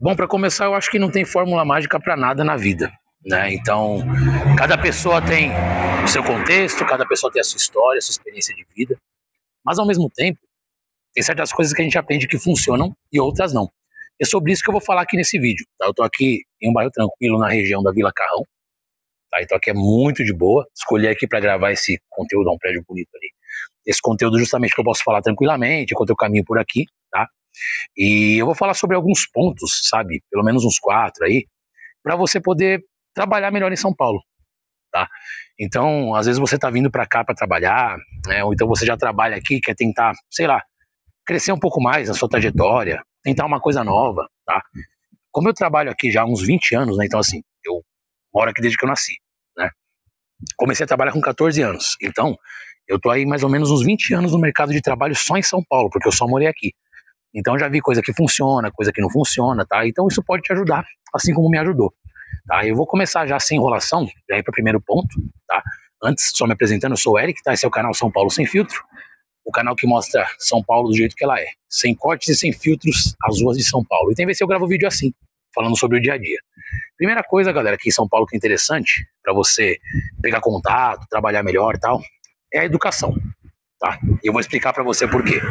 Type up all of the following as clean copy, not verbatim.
Bom, para começar, eu acho que não tem fórmula mágica para nada na vida, né? Então, cada pessoa tem o seu contexto, cada pessoa tem a sua história, a sua experiência de vida, mas ao mesmo tempo, tem certas coisas que a gente aprende que funcionam e outras não. É sobre isso que eu vou falar aqui nesse vídeo, tá? Eu tô aqui em um bairro tranquilo na região da Vila Carrão, tá? Então aqui é muito de boa, escolhi aqui para gravar esse conteúdo, um prédio bonito ali. Esse conteúdo justamente que eu posso falar tranquilamente, enquanto eu caminho por aqui, tá? E eu vou falar sobre alguns pontos, sabe? Pelo menos uns 4 aí, para você poder trabalhar melhor em São Paulo, tá? Então, às vezes você tá vindo para cá para trabalhar, né? Ou então você já trabalha aqui, quer tentar, sei lá, crescer um pouco mais na sua trajetória, tentar uma coisa nova, tá? Como eu trabalho aqui já há uns 20 anos, né? Então, assim, eu moro aqui desde que eu nasci, né? Comecei a trabalhar com 14 anos, então eu tô aí mais ou menos uns 20 anos no mercado de trabalho só em São Paulo, porque eu só morei aqui. Então já vi coisa que funciona, coisa que não funciona, tá? Então isso pode te ajudar, assim como me ajudou, tá? Eu vou começar já sem enrolação, já ir para o primeiro ponto, tá? Antes, só me apresentando, eu sou o Eric, tá? Esse é o canal São Paulo Sem Filtro, o canal que mostra São Paulo do jeito que ela é, sem cortes e sem filtros, as ruas de São Paulo. E tem vezes que eu gravo vídeo assim, falando sobre o dia a dia. Primeira coisa, galera, aqui em São Paulo que é interessante, para você pegar contato, trabalhar melhor e tal, é a educação, tá? E eu vou explicar para você por quê.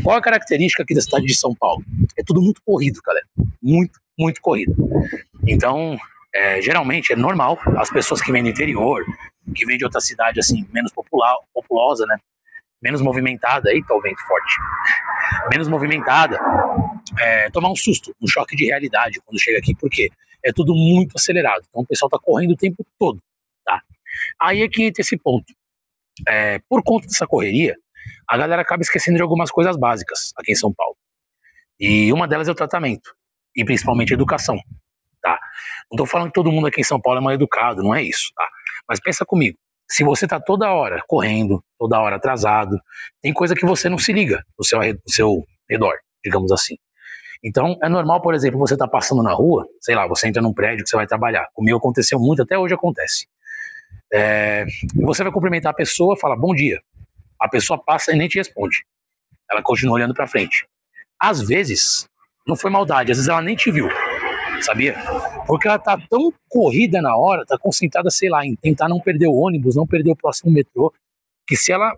Qual a característica aqui da cidade de São Paulo? É tudo muito corrido, galera. Muito corrido. Então, geralmente é normal as pessoas que vêm do interior, que vêm de outra cidade assim, menos populosa, né? Menos movimentada, eita, o vento forte. Menos movimentada, tomar um susto, um choque de realidade quando chega aqui, porque é tudo muito acelerado. Então o pessoal tá correndo o tempo todo, tá? Aí é que entra esse ponto. Por conta dessa correria, a galera acaba esquecendo de algumas coisas básicas aqui em São Paulo. E uma delas é o tratamento, e principalmente a educação, tá? Não tô falando que todo mundo aqui em São Paulo é mal educado, não é isso, tá? Mas pensa comigo, se você tá toda hora correndo, toda hora atrasado, tem coisa que você não se liga no seu redor, digamos assim. Então é normal, por exemplo, você tá passando na rua, sei lá, você entra num prédio que você vai trabalhar. Comigo aconteceu muito, até hoje acontece. Você vai cumprimentar a pessoa, fala bom dia. A pessoa passa e nem te responde. Ela continua olhando pra frente. Às vezes, não foi maldade, às vezes ela nem te viu, sabia? Porque ela tá tão corrida na hora, tá concentrada, sei lá, em tentar não perder o ônibus, não perder o próximo metrô, que se ela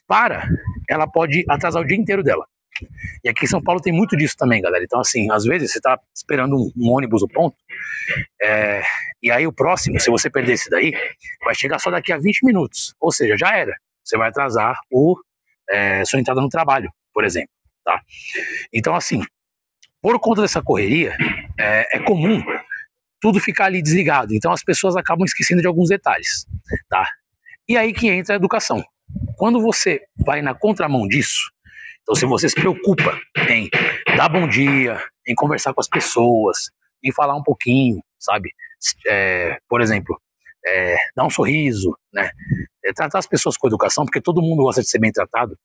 para, ela pode atrasar o dia inteiro dela. E aqui em São Paulo tem muito disso também, galera. Então, assim, às vezes você tá esperando um ônibus no ponto, e aí o próximo, se você perder esse daí, vai chegar só daqui a 20 minutos. Ou seja, já era. Você vai atrasar sua entrada no trabalho, por exemplo, tá? Então, assim, por conta dessa correria, é comum tudo ficar ali desligado. Então, as pessoas acabam esquecendo de alguns detalhes, tá? E aí que entra a educação. Quando você vai na contramão disso, então se você se preocupa em dar bom dia, em conversar com as pessoas, em falar um pouquinho, sabe? Por exemplo, dar um sorriso, né? Tratar as pessoas com educação, porque todo mundo gosta de ser bem tratado,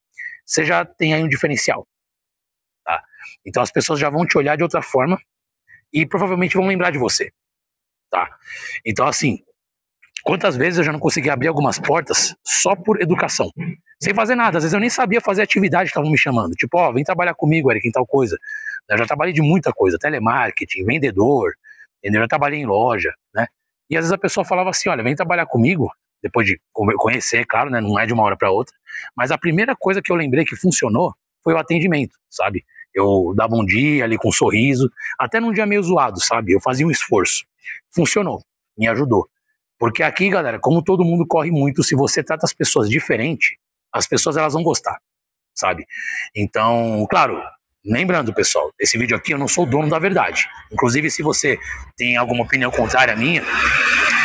você já tem aí um diferencial, tá? Então as pessoas já vão te olhar de outra forma e provavelmente vão lembrar de você, tá? Então assim, quantas vezes eu já não consegui abrir algumas portas só por educação, sem fazer nada, às vezes eu nem sabia fazer a atividade que estavam me chamando, tipo, ó, vem trabalhar comigo, Eric, em tal coisa. Eu já trabalhei de muita coisa, telemarketing, vendedor, entendeu? Eu já trabalhei em loja, né? E às vezes a pessoa falava assim, olha, vem trabalhar comigo, depois de conhecer, claro, né, não é de uma hora para outra, mas a primeira coisa que eu lembrei que funcionou foi o atendimento, sabe? Eu dar bom dia ali com um sorriso, até num dia meio zoado, sabe? Eu fazia um esforço. Funcionou, me ajudou. Porque aqui, galera, como todo mundo corre muito, se você trata as pessoas diferente, as pessoas elas vão gostar, sabe? Então, claro, lembrando, pessoal, esse vídeo aqui eu não sou o dono da verdade. Inclusive, se você tem alguma opinião contrária à minha,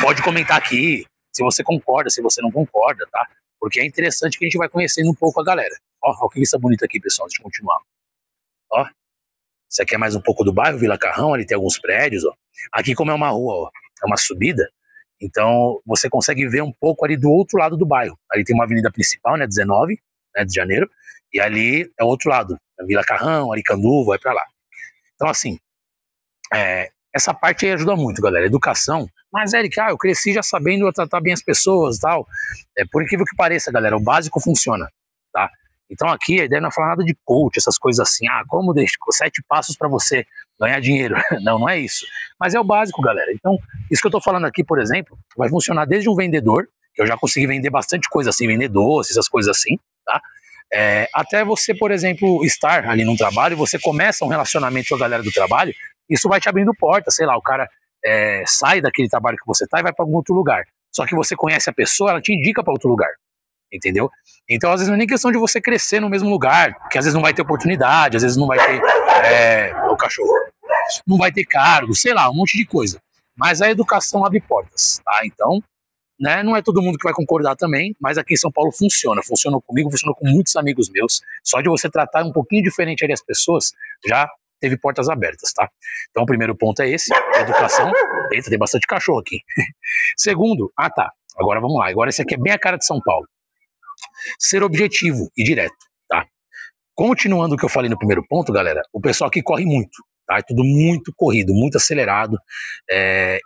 pode comentar aqui, se você concorda, se você não concorda, tá? Porque é interessante que a gente vai conhecendo um pouco a galera. Ó, que vista bonita aqui, pessoal, deixa eu continuar. Ó, isso aqui é mais um pouco do bairro, Vila Carrão, ali tem alguns prédios, ó. Aqui como é uma rua, ó, é uma subida, então você consegue ver um pouco ali do outro lado do bairro. Ali tem uma avenida principal, né, 19, né, de janeiro, e ali é o outro lado, Vila Carrão, Aricanduva, vai pra lá. Então assim, essa parte aí ajuda muito, galera, educação. Mas, Eric, eu cresci já sabendo tratar bem as pessoas e tal. Por incrível que pareça, galera, o básico funciona, tá? Então aqui a ideia não é falar nada de coach, essas coisas assim, como 7 passos para você ganhar dinheiro. Não, não é isso. Mas é o básico, galera. Então, isso que eu tô falando aqui, por exemplo, vai funcionar desde um vendedor, que eu já consegui vender bastante coisa assim, vender doces, essas coisas assim, tá? Até você, por exemplo, estar ali num trabalho, você começa um relacionamento com a galera do trabalho, isso vai te abrindo porta, sei lá, o cara sai daquele trabalho que você tá e vai para algum outro lugar. Só que você conhece a pessoa, ela te indica para outro lugar, entendeu? Então, às vezes, não é nem questão de você crescer no mesmo lugar, porque às vezes não vai ter oportunidade, às vezes não vai ter o cachorro, não vai ter cargo, sei lá, um monte de coisa. Mas a educação abre portas, tá? Então, né, não é todo mundo que vai concordar também, mas aqui em São Paulo funciona. Funcionou comigo, funcionou com muitos amigos meus. Só de você tratar um pouquinho diferente ali as pessoas, já teve portas abertas, tá? Então o primeiro ponto é esse, educação. Eita, tem bastante cachorro aqui. Segundo, agora vamos lá. Agora esse aqui é bem a cara de São Paulo. Ser objetivo e direto, tá? Continuando o que eu falei no primeiro ponto, galera, o pessoal aqui corre muito. Tá? É tudo muito corrido, muito acelerado.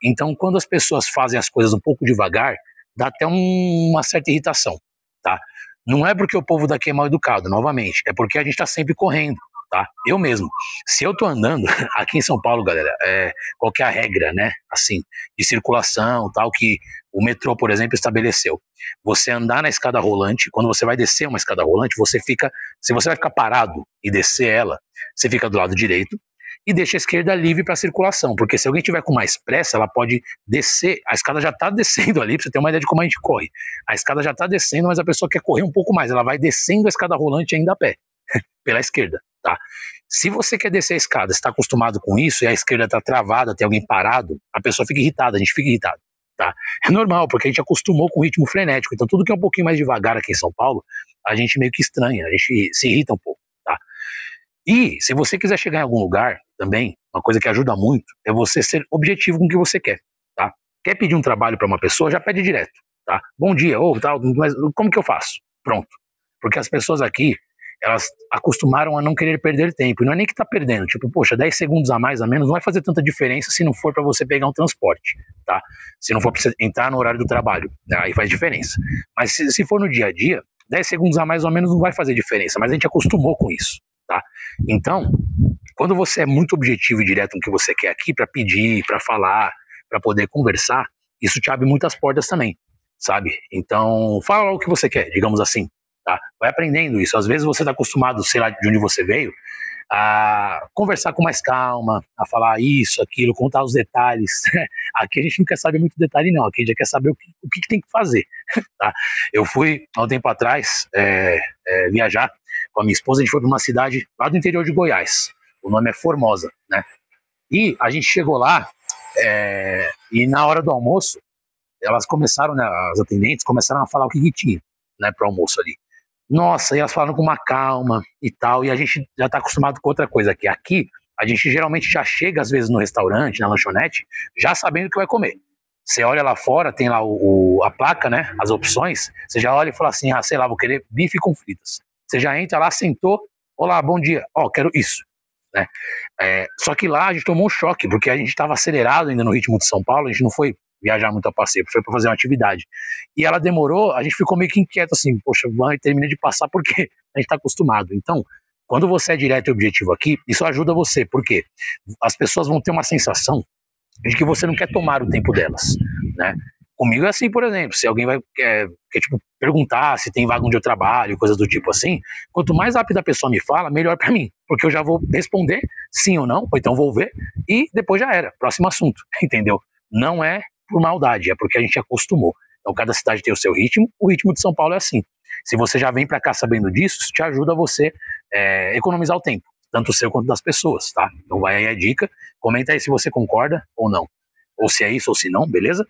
Então, quando as pessoas fazem as coisas um pouco devagar, dá até uma certa irritação. Tá? Não é porque o povo daqui é mal educado, novamente, é porque a gente está sempre correndo. Tá? Eu mesmo, se eu tô andando aqui em São Paulo, galera, qual que é a regra, né, assim, de circulação, tal, que o metrô, por exemplo, estabeleceu? Você andar na escada rolante, quando você vai descer uma escada rolante, se você vai ficar parado e descer ela, você fica do lado direito e deixa a esquerda livre para circulação, porque se alguém tiver com mais pressa, ela pode descer, a escada já tá descendo ali, pra você ter uma ideia de como a gente corre, a escada já tá descendo, mas a pessoa quer correr um pouco mais, ela vai descendo a escada rolante ainda a pé, pela esquerda, tá? Se você quer descer a escada, está acostumado com isso e a esquerda tá travada, tem alguém parado, a pessoa fica irritada, a gente fica irritado, tá? É normal, porque a gente acostumou com o ritmo frenético, então tudo que é um pouquinho mais devagar aqui em São Paulo, a gente meio que estranha, a gente se irrita um pouco, tá? E se você quiser chegar em algum lugar também, uma coisa que ajuda muito é você ser objetivo com o que você quer, tá? Quer pedir um trabalho para uma pessoa, já pede direto, tá? Bom dia, tal, mas como que eu faço? Pronto. Porque as pessoas aqui, elas acostumaram a não querer perder tempo, e não é nem que tá perdendo, tipo, poxa, 10 segundos a mais, a menos, não vai fazer tanta diferença se não for para você pegar um transporte, tá? Se não for pra você entrar no horário do trabalho, né? Aí faz diferença. Mas se for no dia a dia, 10 segundos a mais ou menos não vai fazer diferença, mas a gente acostumou com isso, tá? Então, quando você é muito objetivo e direto no que você quer aqui, para pedir, para falar, para poder conversar, isso te abre muitas portas também, sabe? Então, fala o que você quer, digamos assim, tá? Vai aprendendo isso. Às vezes você está acostumado, sei lá, de onde você veio, a conversar com mais calma, a falar isso, aquilo, contar os detalhes. Aqui a gente não quer saber muito detalhe, não. Aqui a gente já quer saber o que tem que fazer, tá? Eu fui, há um tempo atrás, viajar com a minha esposa, a gente foi para uma cidade lá do interior de Goiás. O nome é Formosa, né? E a gente chegou lá, e na hora do almoço, elas começaram, né, as atendentes começaram a falar o que tinha, né, pro almoço ali. Nossa, e elas falaram com uma calma e tal, e a gente já tá acostumado com outra coisa aqui. Aqui, a gente geralmente já chega, às vezes, no restaurante, na lanchonete, já sabendo o que vai comer. Você olha lá fora, tem lá a placa, né, as opções, você já olha e fala assim, sei lá, vou querer bife com fritas. Você já entra lá, sentou, olá, bom dia, quero isso. Né? Só que lá a gente tomou um choque, porque a gente estava acelerado ainda no ritmo de São Paulo, a gente não foi viajar muito a passeio, foi para fazer uma atividade. E ela demorou, a gente ficou meio que inquieto assim, poxa, termina de passar porque a gente está acostumado. Então, quando você é direto e objetivo aqui, isso ajuda você, porque as pessoas vão ter uma sensação de que você não quer tomar o tempo delas, né? Comigo é assim, por exemplo, se alguém quer tipo, perguntar se tem vaga onde eu trabalho, coisas do tipo assim, quanto mais rápido a pessoa me fala, melhor para mim, porque eu já vou responder sim ou não, ou então vou ver, e depois já era, próximo assunto, entendeu? Não é por maldade, é porque a gente acostumou. Então cada cidade tem o seu ritmo, o ritmo de São Paulo é assim. Se você já vem para cá sabendo disso, isso te ajuda a você economizar o tempo, tanto o seu quanto das pessoas, tá? Então vai aí a dica, comenta aí se você concorda ou não. Ou se é isso ou se não, beleza?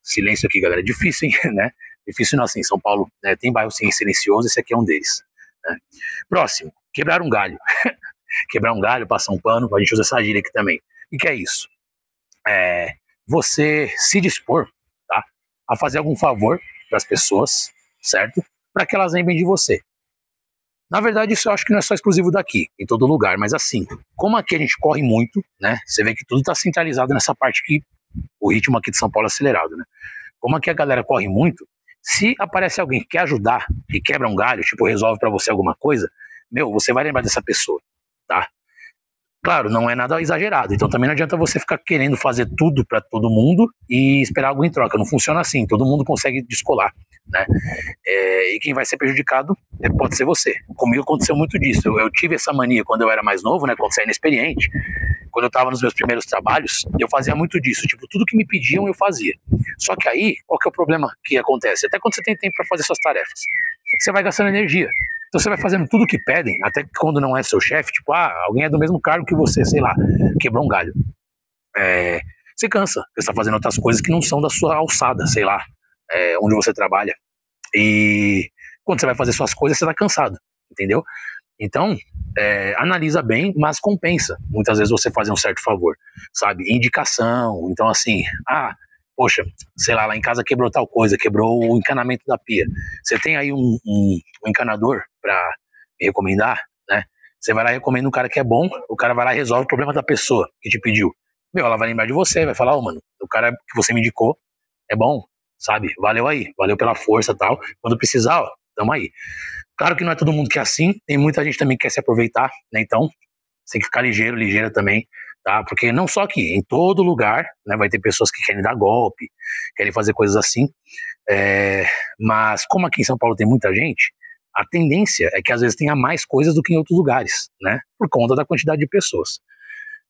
Silêncio aqui, galera, difícil, hein, né? Difícil não, assim, São Paulo, né, tem bairro sim, silencioso, esse aqui é um deles, né? Próximo, quebrar um galho. Quebrar um galho, passar um pano, a gente usa essa gíria aqui também. E que é isso? Você se dispor, tá, a fazer algum favor para as pessoas, certo? Para que elas lembrem de você. Na verdade, isso eu acho que não é só exclusivo daqui, em todo lugar, mas assim, como aqui a gente corre muito, né? Você vê que tudo está centralizado nessa parte que o ritmo aqui de São Paulo é acelerado, né? Como aqui a galera corre muito, se aparece alguém que quer ajudar, que quebra um galho, tipo, resolve para você alguma coisa, você vai lembrar dessa pessoa, tá? Claro, não é nada exagerado, então também não adianta você ficar querendo fazer tudo para todo mundo e esperar algo em troca, não funciona assim, todo mundo consegue descolar, né? E quem vai ser prejudicado pode ser você. Comigo aconteceu muito disso, eu tive essa mania quando eu era mais novo, né, quando eu era inexperiente, quando eu estava nos meus primeiros trabalhos, eu fazia muito disso, tipo, tudo que me pediam eu fazia. Só que aí, qual que é o problema que acontece? Até quando você tem tempo para fazer suas tarefas, você vai gastando energia. Então você vai fazendo tudo que pedem, até quando não é seu chefe, tipo, alguém é do mesmo cargo que você, sei lá, quebrou um galho. Você cansa, você está fazendo outras coisas que não são da sua alçada, sei lá, onde você trabalha. E quando você vai fazer suas coisas, você está cansado, entendeu? Então, analisa bem, mas compensa. Muitas vezes você fazer um certo favor, sabe? Indicação, então assim, poxa, sei lá em casa quebrou tal coisa, quebrou o encanamento da pia. Você tem aí um encanador para me recomendar, né? Você vai lá e recomenda um cara que é bom, o cara vai lá e resolve o problema da pessoa que te pediu. Ela vai lembrar de você, vai falar, mano, o cara que você me indicou é bom, sabe? Valeu aí, valeu pela força e tal. Quando precisar, tamo aí. Claro que não é todo mundo que é assim, tem muita gente também que quer se aproveitar, né? Então, você tem que ficar ligeira também, tá? Porque não só aqui, em todo lugar, né, vai ter pessoas que querem dar golpe, querem fazer coisas assim, mas como aqui em São Paulo tem muita gente, a tendência é que às vezes tenha mais coisas do que em outros lugares, né? Por conta da quantidade de pessoas.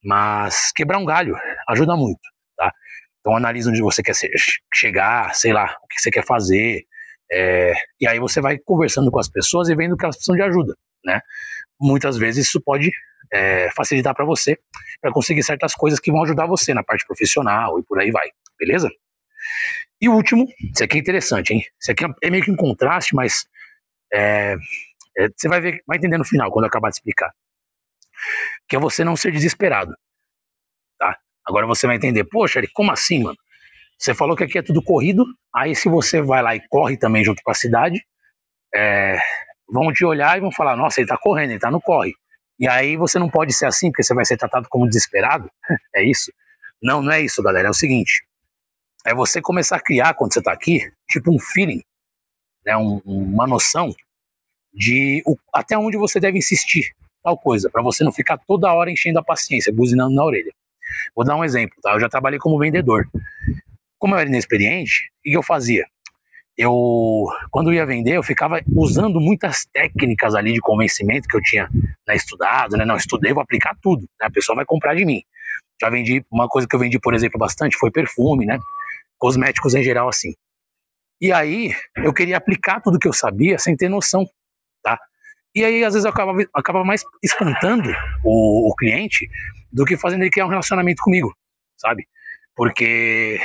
Mas quebrar um galho ajuda muito, tá? Então analisa onde você quer chegar, sei lá, o que você quer fazer, e aí você vai conversando com as pessoas e vendo que elas precisam de ajuda, né? Muitas vezes isso pode facilitar para você, para conseguir certas coisas que vão ajudar você na parte profissional e por aí vai, beleza? E o último, isso aqui é interessante, hein? Isso aqui é meio que um contraste, mas você vai ver, vai entender no final, quando eu acabar de explicar. Que é você não ser desesperado, tá? Agora você vai entender, poxa, Eric, como assim, mano? Você falou que aqui é tudo corrido, aí se você vai lá e corre também junto com a cidade, vão te olhar e vão falar, nossa, ele tá correndo, ele tá no corre. E aí você não pode ser assim, porque você vai ser tratado como desesperado, é isso? Não, não é isso, galera, é o seguinte, é você começar a criar, quando você tá aqui, tipo um feeling, né, uma noção de até onde você deve insistir tal coisa, para você não ficar toda hora enchendo a paciência, buzinando na orelha. Vou dar um exemplo, tá? Eu já trabalhei como vendedor. Como eu era inexperiente, o que eu fazia? Quando eu ia vender, eu ficava usando muitas técnicas ali de convencimento que eu tinha, né, estudado, né? Não, estudei, vou aplicar tudo, né? A pessoa vai comprar de mim. Já vendi, uma coisa que eu vendi, por exemplo, bastante foi perfume, né? Cosméticos em geral, assim. E aí, eu queria aplicar tudo que eu sabia sem ter noção, tá? E aí, às vezes, eu acabava mais espantando o cliente do que fazendo ele criar um relacionamento comigo, sabe? Porque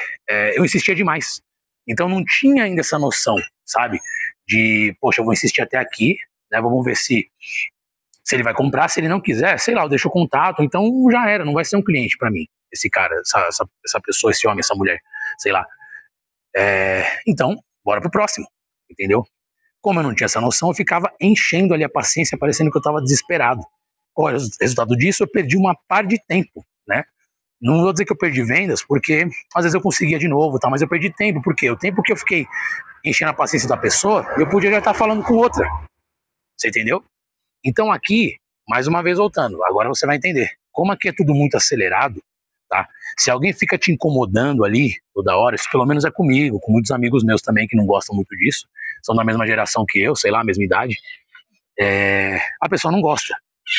eu insistia demais. Então, não tinha ainda essa noção, sabe? De, poxa, eu vou insistir até aqui, né? Vamos ver se ele vai comprar. Se ele não quiser, sei lá, eu deixo o contato. Então, já era, não vai ser um cliente para mim. Esse cara, essa pessoa, esse homem, essa mulher, sei lá. Então, bora pro próximo, entendeu? Como eu não tinha essa noção, eu ficava enchendo ali a paciência, parecendo que eu estava desesperado. Olha, o resultado disso, eu perdi uma par de tempo, né? Não vou dizer que eu perdi vendas, porque às vezes eu conseguia de novo, tá? Mas eu perdi tempo, porque o tempo que eu fiquei enchendo a paciência da pessoa, eu podia já estar falando com outra. Você entendeu? Então aqui, mais uma vez voltando, agora você vai entender. Como aqui é tudo muito acelerado, tá? Se alguém fica te incomodando ali toda hora, isso pelo menos é comigo, com muitos amigos meus também que não gostam muito disso, são da mesma geração que eu, sei lá, a mesma idade, a pessoa não gosta,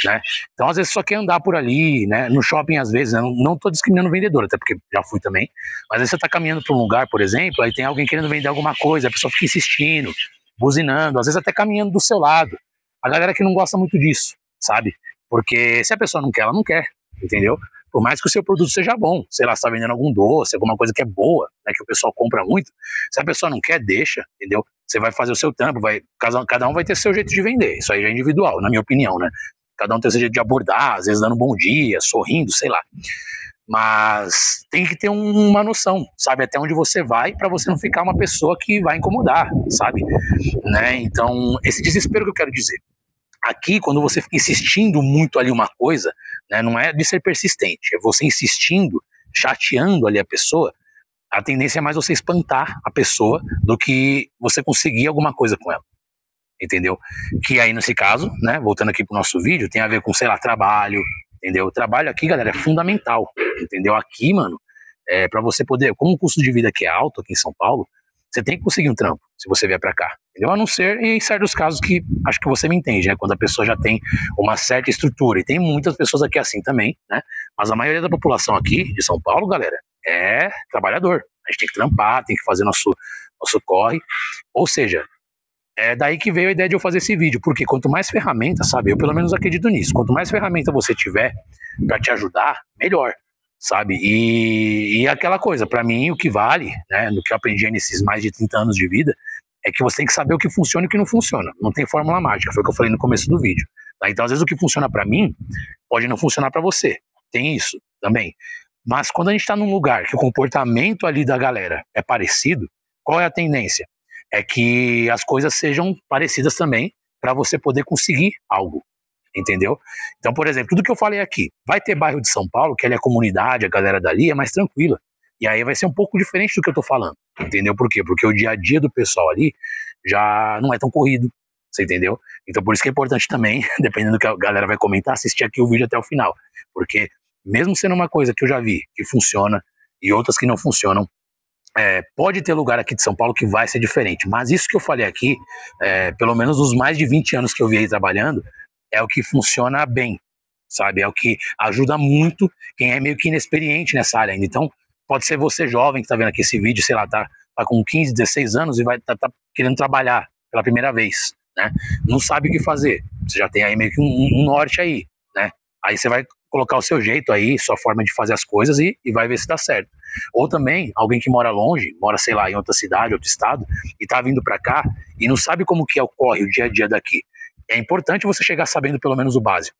né? Então às vezes só quer andar por ali, né? No shopping às vezes, né? Não tô discriminando o vendedor, até porque já fui também, mas às vezes você tá caminhando para um lugar, por exemplo, aí tem alguém querendo vender alguma coisa, a pessoa fica insistindo, buzinando, às vezes até caminhando do seu lado. A galera que não gosta muito disso, sabe? Porque se a pessoa não quer, ela não quer, entendeu? Por mais que o seu produto seja bom, sei lá, você tá vendendo algum doce, alguma coisa que é boa, né, que o pessoal compra muito, se a pessoa não quer, deixa, entendeu? Você vai fazer o seu trampo, cada um vai ter seu jeito de vender, isso aí já é individual, na minha opinião, né? Cada um tem o seu jeito de abordar, às vezes dando um bom dia, sorrindo, sei lá. Mas tem que ter uma noção, sabe? Até onde você vai, para você não ficar uma pessoa que vai incomodar, sabe? Né? Então, esse desespero que eu quero dizer. Aqui, quando você fica insistindo muito ali uma coisa, né, não é de ser persistente, é você insistindo, chateando ali a pessoa, a tendência é mais você espantar a pessoa do que você conseguir alguma coisa com ela, entendeu? Que aí nesse caso, né, voltando aqui pro nosso vídeo, tem a ver com, sei lá, trabalho, entendeu? O trabalho aqui, galera, é fundamental, entendeu? Aqui, mano, para você poder, como o custo de vida aqui é alto, aqui em São Paulo, você tem que conseguir um trampo, se você vier para cá, entendeu? A não ser em certos casos que, acho que você me entende, né? Quando a pessoa já tem uma certa estrutura, e tem muitas pessoas aqui assim também, né? Mas a maioria da população aqui de São Paulo, galera, é trabalhador. A gente tem que trampar, tem que fazer nosso corre, ou seja, é daí que veio a ideia de eu fazer esse vídeo, porque quanto mais ferramentas, sabe, eu pelo menos acredito nisso, quanto mais ferramenta você tiver para te ajudar, melhor, sabe, e aquela coisa, para mim o que vale, né, no que eu aprendi nesses mais de 30 anos de vida, é que você tem que saber o que funciona e o que não funciona, não tem fórmula mágica, foi o que eu falei no começo do vídeo, tá? Então às vezes o que funciona para mim, pode não funcionar para você, tem isso também, mas quando a gente tá num lugar que o comportamento ali da galera é parecido, qual é a tendência? É que as coisas sejam parecidas também para você poder conseguir algo, entendeu? Então, por exemplo, tudo que eu falei aqui, vai ter bairro de São Paulo, que ali é a comunidade, a galera dali é mais tranquila, e aí vai ser um pouco diferente do que eu tô falando, entendeu? Por quê? Porque o dia a dia do pessoal ali já não é tão corrido, você entendeu? Então por isso que é importante também, dependendo do que a galera vai comentar, assistir aqui o vídeo até o final, porque mesmo sendo uma coisa que eu já vi que funciona e outras que não funcionam, pode ter lugar aqui de São Paulo que vai ser diferente, mas isso que eu falei aqui, pelo menos nos mais de 20 anos que eu vi aí trabalhando, é o que funciona bem, sabe? É o que ajuda muito quem é meio que inexperiente nessa área ainda. Então, pode ser você jovem que tá vendo aqui esse vídeo, sei lá, tá com 15, 16 anos e vai tá querendo trabalhar pela primeira vez, né? Não sabe o que fazer, você já tem aí meio que um norte aí, né? Aí você vai colocar o seu jeito aí, sua forma de fazer as coisas e vai ver se dá certo. Ou também, alguém que mora longe, mora, sei lá, em outra cidade, outro estado, e tá vindo pra cá e não sabe como que ocorre o dia a dia daqui. É importante você chegar sabendo pelo menos o básico,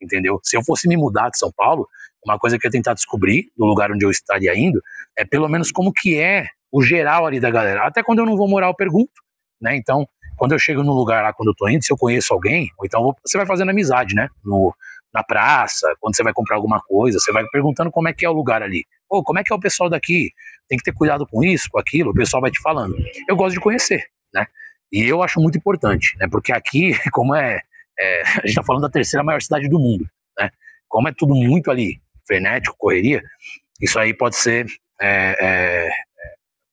entendeu? Se eu fosse me mudar de São Paulo, uma coisa que eu ia tentar descobrir, do lugar onde eu estaria indo, é pelo menos como que é o geral ali da galera. Até quando eu não vou morar, eu pergunto, né? Então, quando eu chego no lugar lá, quando eu tô indo, se eu conheço alguém, ou então você vai fazendo amizade, né? Na praça, quando você vai comprar alguma coisa, você vai perguntando como é que é o lugar ali. Ou como é que é o pessoal daqui? Tem que ter cuidado com isso, com aquilo, o pessoal vai te falando. Eu gosto de conhecer, né? E eu acho muito importante, né? Porque aqui, como a gente tá falando da terceira maior cidade do mundo, né? Como é tudo muito ali, frenético, correria, isso aí pode ser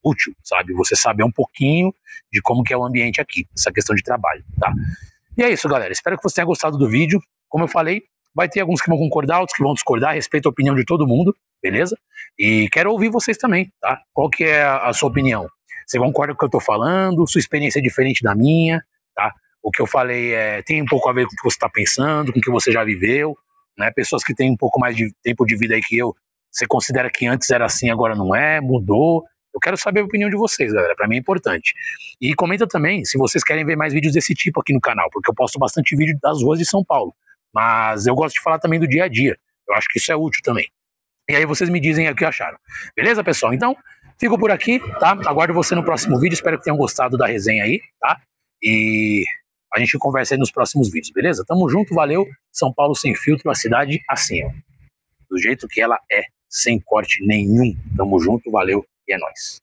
útil, sabe? Você saber um pouquinho de como que é o ambiente aqui, essa questão de trabalho, tá? E é isso, galera. Espero que você tenha gostado do vídeo. Como eu falei, vai ter alguns que vão concordar, outros que vão discordar, respeito a opinião de todo mundo, beleza? E quero ouvir vocês também, tá? Qual que é a sua opinião? Você concorda com o que eu tô falando? Sua experiência é diferente da minha, tá? O que eu falei tem um pouco a ver com o que você está pensando, com o que você já viveu, né? Pessoas que têm um pouco mais de tempo de vida aí que eu, você considera que antes era assim, agora não é, mudou? Eu quero saber a opinião de vocês, galera, pra mim é importante. E comenta também se vocês querem ver mais vídeos desse tipo aqui no canal, porque eu posto bastante vídeo das ruas de São Paulo, mas eu gosto de falar também do dia a dia, eu acho que isso é útil também. E aí vocês me dizem o que acharam. Beleza, pessoal? Então, fico por aqui, tá? Aguardo você no próximo vídeo, espero que tenham gostado da resenha aí, tá? E a gente conversa aí nos próximos vídeos, beleza? Tamo junto, valeu. São Paulo sem filtro, a cidade assim, ó. Do jeito que ela é, sem corte nenhum. Tamo junto, valeu e é nóis.